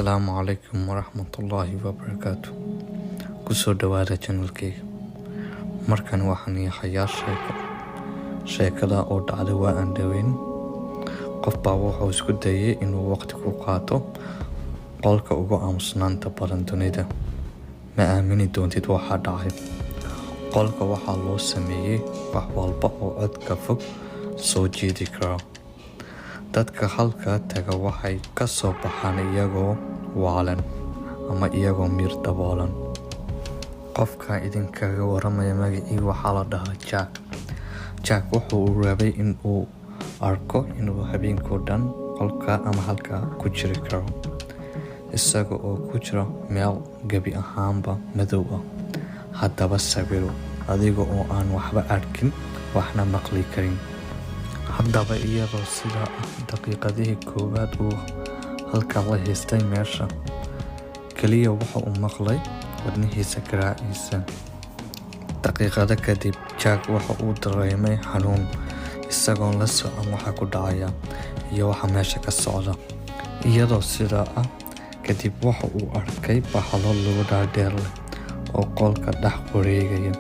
Asalaamu calaykum waraxmatullaahi wabarakaatu. Kusoo dhawaada channelkayga. Markan waxaan yahayaa sheekada oo dhacday waa aan dhaweyn. Qof baa wuxuu isku dayay inuu waqti ku qaato qolka ugu aamusnaanta badan dunida. Ma aamini doontid waxa dhacay. Qolka waxaa loo sameeyay wax walba oo codka fog soo jiidi kara. Dadka halka taga waxay ka soo baxaan iyagoo waalan ama iyagoo miir daboolan. Qofka idinkaga waramaya magacii waxaa la dhahaa Jack. Jack wuxuu rabay in uu arko inuu habeenkoo dhan qolka ama halka ku jiri karo, isaga oo ku jira meel gebi ahaanba madow ah. Haddaba sawiro adiga oo aan waxba arkin, waxna maqli karin. Haddaba iyadoo sidaa daqiiqadihii koowaad uu halka la haystay meesha, kaliya waxa uu maqlay wadnihiisa garaaciisa. Daqiiqado kadib, Jack waxa uu dareemay xanuun, isagoon la socon waxa ku dhacaya iyo waxa meesha ka socda. Iyadoo sidaa kadib waxa uu arkay bahalo lugo dhaadheer leh oo qolka dhex wareegaya.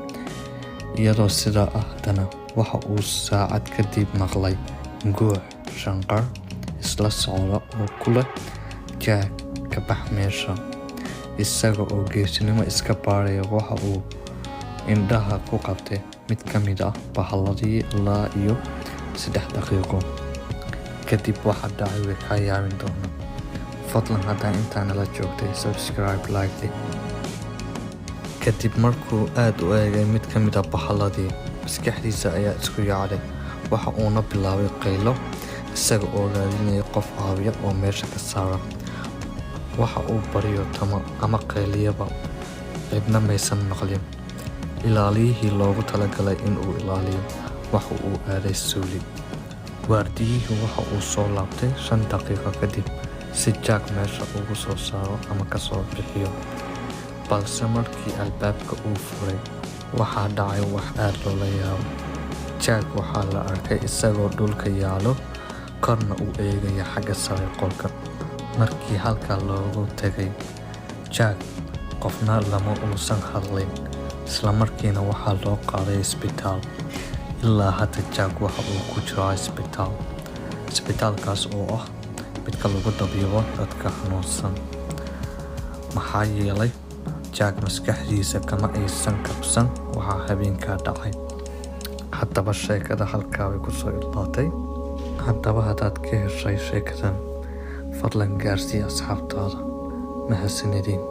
Iyadoo sidaa haddana waxa uu saacad kadib maqlay guux shanqar isla socda oo ku leh Jack ka bax meesha. Isaga oo geesinimo iska baaraya waxa uu indhaha ku qabtay mid ka mid bahaladii ilaa iyo 3 daqiiqo kadib waxa dhacay way ka yaabin doona. Fadlan haddii intaan la joogtay subscribe, like. Kadib markuu aad u eegay mid ka mid bahaladii, maskaxdiisa ayaa isku yaacday. Waxa uuna bilaabay qaylo, isaga oo raadinaya qof caawiya oo meesha ka saara. Waxa uu baryo ama qayliyaba, cidna maysan maqlin. Ilaaliyihii loogu talagalay in uu ilaaliyo waxa uu aaday suuli. Waardiyihii waxa uu soo laabtay 5 daqiiqo kadib si Jack meesha ugu soo saaro ama ka soo bixiyo. Balse markii albaabka uu furay, waxaa dhacay wax aad loola yaabo. Jack waxaa la arkay isagoo dhulka yaalo, korna u eegaya xagga sare qolka. Markii halka loogu tagay Jack, qofna lama uusan hadlin, isla markiina waxaa loo qaaday isbitaal. Ilaa hadda Jack waxa uu ku jiraa isbitaalkaas oo midka lagu dabiibo dadka xanuunsan. Maxaa yeelay Jack maskaxdiisa kama aysan kabsan waxa habeenkaa dhacay. Haddaba sheekada halkaa way kusoo ilaatay. Haddaba haddaad ka heshay sheekadan, fadlan gaarsii asxaabtaada. Mahadsanidin.